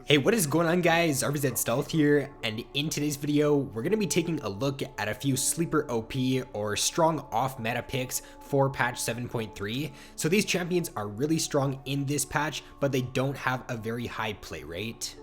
Hey, what is going on guys? RvzStealth here, and in today's video, we're going to be taking a look at a few sleeper OP or strong off meta picks for patch 7.3. So these champions are really strong in this patch, but they don't have a very high play rate.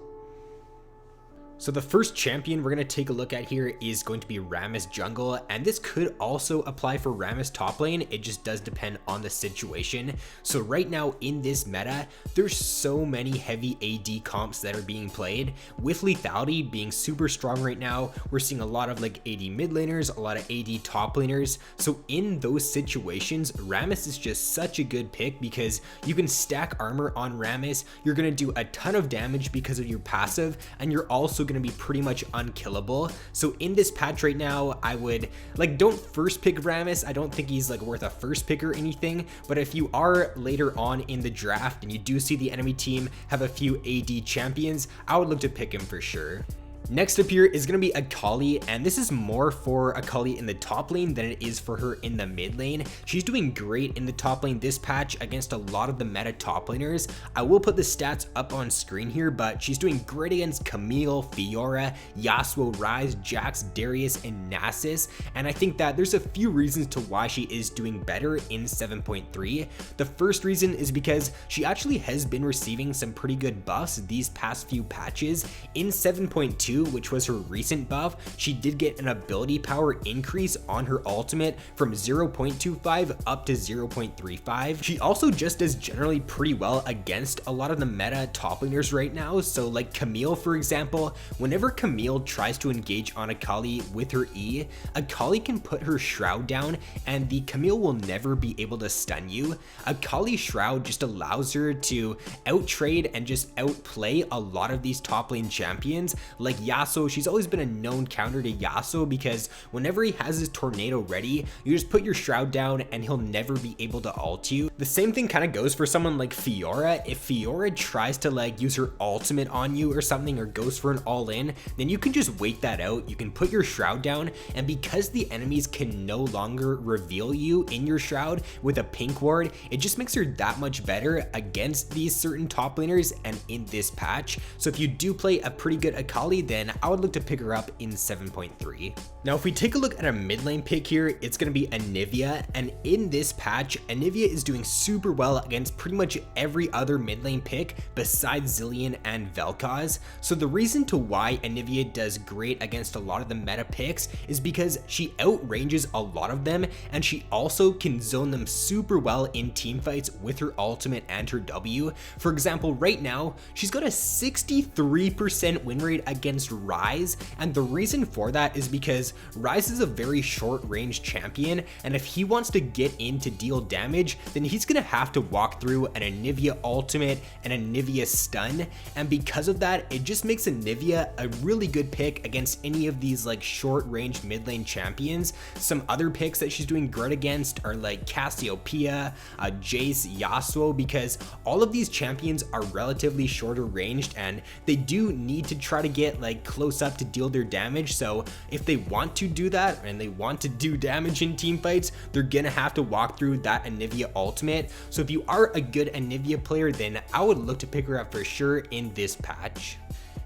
So the first champion we're going to take a look at here is going to be Rammus jungle, and this could also apply for Rammus top lane. It just does depend on the situation. So right now in this meta, there's so many heavy AD comps that are being played, with lethality being super strong right now. We're seeing a lot of like AD mid laners, a lot of AD top laners. So in those situations, Rammus is just such a good pick because you can stack armor on Rammus. You're going to do a ton of damage because of your passive, and you're also going to be pretty much unkillable. So in this patch right now, I would don't first pick Rammus. I don't think he's like worth a first pick or anything, but if you are later on in the draft and you do see the enemy team have a few AD champions, I would look to pick him for sure. Next up here is going to be Akali, and this is more for Akali in the top lane than it is for her in the mid lane. She's doing great in the top lane this patch against a lot of the meta top laners. I will put the stats up on screen here, but she's doing great against Camille, Fiora, Yasuo, Ryze, Jax, Darius, and Nasus, and I think that there's a few reasons to why she is doing better in 7.3. The first reason is because she actually has been receiving some pretty good buffs these past few patches. In 7.2, which was her recent buff, she did get an ability power increase on her ultimate from 0.25 up to 0.35. She also just does generally pretty well against a lot of the meta top laners right now. So like Camille, for example, whenever Camille tries to engage on Akali with her E, Akali can put her shroud down and the Camille will never be able to stun you. Akali's shroud just allows her to outtrade and just outplay a lot of these top lane champions like Yasuo. She's always been a known counter to Yasuo because whenever he has his tornado ready, you just put your shroud down and he'll never be able to ult you. The same thing kind of goes for someone like Fiora. If Fiora tries to like use her ultimate on you or something, or goes for an all-in, then you can just wait that out. You can put your shroud down, and because the enemies can no longer reveal you in your shroud with a pink ward, it just makes her that much better against these certain top laners and in this patch. So if you do play a pretty good Akali, then I would look to pick her up in 7.3. Now, if we take a look at a mid lane pick here, it's going to be Anivia, and in this patch, Anivia is doing super well against pretty much every other mid lane pick besides Zilean and Vel'Koz. So the reason to why Anivia does great against a lot of the meta picks is because she outranges a lot of them, and she also can zone them super well in team fights with her ultimate and her W. For example, right now, she's got a 63% win rate against Ryze, and the reason for that is because Ryze is a very short range champion, and if he wants to get in to deal damage, then he's gonna have to walk through an Anivia ultimate and Anivia stun, and because of that, it just makes Anivia a really good pick against any of these like short range mid lane champions. Some other picks that she's doing great against are like Cassiopeia, Jace, Yasuo, because all of these champions are relatively shorter ranged and they do need to try to get like close up to deal their damage. So if they want to do that and they want to do damage in team fights, they're gonna have to walk through that Anivia ultimate. So if you are a good Anivia player, then I would look to pick her up for sure in this patch.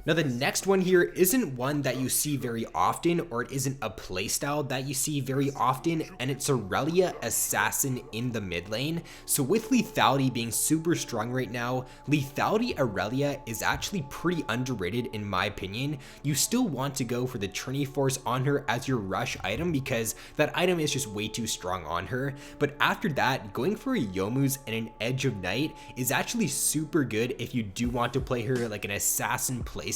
Now the next one here isn't one that you see very often, or it isn't a playstyle that you see very often, and it's Aurelia Assassin in the mid lane. So with lethality being super strong right now, lethality Aurelia is actually pretty underrated in my opinion. You still want to go for the Trinity Force on her as your rush item because that item is just way too strong on her, but after that, going for a Yomu's and an Edge of Night is actually super good if you do want to play her like an assassin playstyle.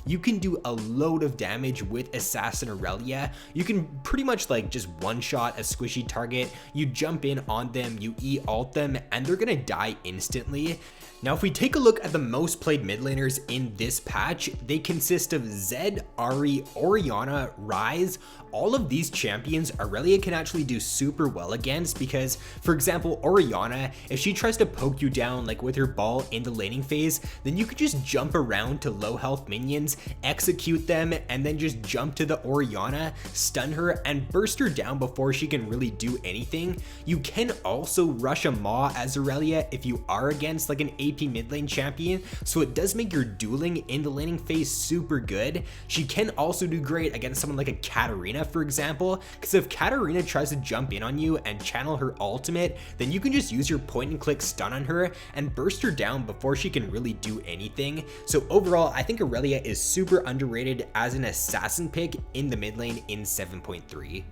You can do a load of damage with Assassin Aurelia. You can pretty much like just one shot a squishy target, you jump in on them, you E-ult them, and they're gonna die instantly. Now, if we take a look at the most played mid laners in this patch, they consist of Zed, Ahri, Orianna, Ryze. All of these champions Aurelia can actually do super well against because, for example, Orianna, if she tries to poke you down like with her ball in the laning phase, then you could just jump around to low health minions, execute them, and then just jump to the Orianna, stun her, and burst her down before she can really do anything. You can also rush a Maw as Aurelia if you are against like an AP mid lane champion, so it does make your dueling in the laning phase super good. She can also do great against someone like a Katarina, for example, because if Katarina tries to jump in on you and channel her ultimate, then you can just use your point and click stun on her and burst her down before she can really do anything. So overall, I think Aurelia is super underrated as an assassin pick in the mid lane in 7.3.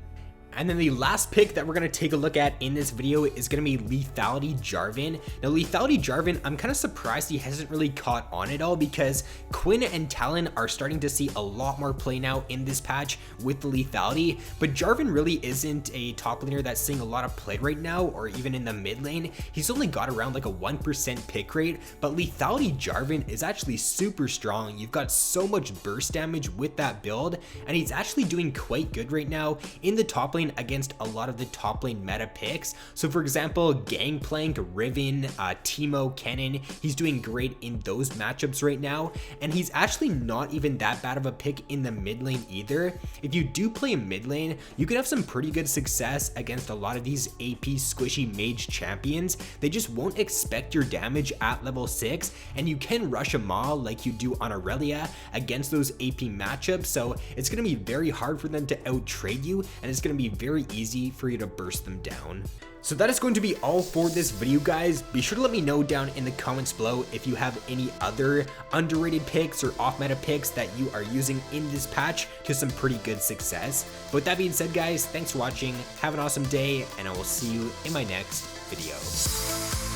And then the last pick that we're going to take a look at in this video is going to be Lethality Jarvan. Now Lethality Jarvan, I'm kind of surprised he hasn't really caught on at all, because Quinn and Talon are starting to see a lot more play now in this patch with the lethality, but Jarvan really isn't a top laner that's seeing a lot of play right now, or even in the mid lane. He's only got around like a 1% pick rate, but Lethality Jarvan is actually super strong. You've got so much burst damage with that build, and he's actually doing quite good right now in the top lane against a lot of the top lane meta picks. So for example, Gangplank, Riven, Teemo, Kennen, he's doing great in those matchups right now, and he's actually not even that bad of a pick in the mid lane either. If you do play mid lane, you can have some pretty good success against a lot of these AP squishy mage champions. They just won't expect your damage at level 6, and you can rush a maw like you do on Aurelia against those AP matchups, so it's going to be very hard for them to out trade you, and it's going to be very easy for you to burst them down. So that is going to be all for this video, guys. Be sure to let me know down in the comments below if you have any other underrated picks or off meta picks that you are using in this patch to some pretty good success. But with that being said, guys, thanks for watching, have an awesome day, and I will see you in my next video.